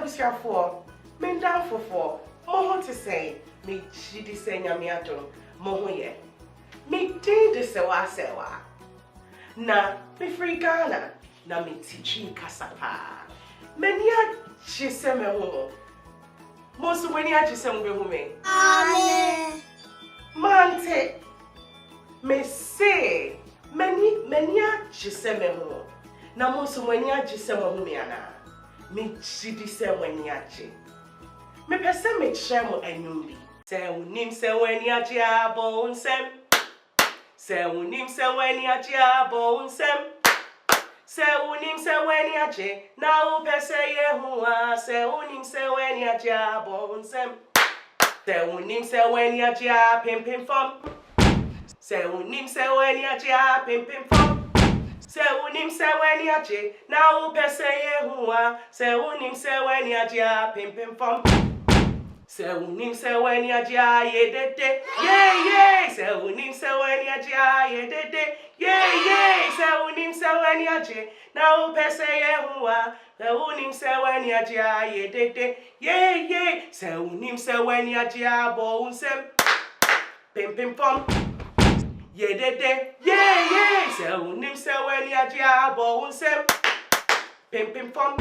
Abusya for, men down for, more to say, me chidi say nyamiato, mohoye. Me ding the sewa sewa. Na, me free Ghana, na me teaching kasapa. Menya chiseme ho. Mosu weni a chiseme hume. Amen. Mante. Me say, menya chiseme ho. Na mosu weni a chiseme hume ana. Me chidi se weni a chi. Me pese me chemo enyumbi. Se unim se weni a chi abo unsem. Se unim se weni a chi abo unsem. Se unim se weni a chi na upese Yehua. Se unim se weni a chi abo unsem. Se unim se weni a chi pim pim fom. Se unim se weni a chi pim pim fom. Se unim se weni a chi na upese Yehua. Se unim se weni a chi pim pim fom. Se unim se weni a chi ye de de ye. Se unim se weni a chi ye de de ye. Se unim se weni a chi na upese Yehua. Se unim se weni a chi ye de de ye. Se unim se weni a chi bo unsem pim pim pom. Ye de de ye. Se unim se weni a chi bo unsem pim pim pom.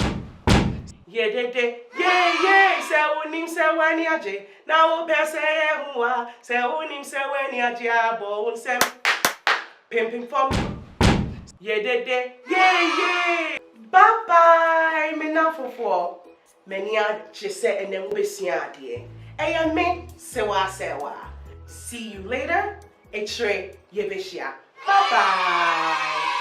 Ye de de ye. Se unim se weni a chi na upese Yehua. Se unim se weni a chi bo unsem pim pim pom. Ye de de ye. Bye bye. Me na fofo. Menia chise ene mbesia de. Eya me sewa. See you later. Etre yebeshia. Bye bye.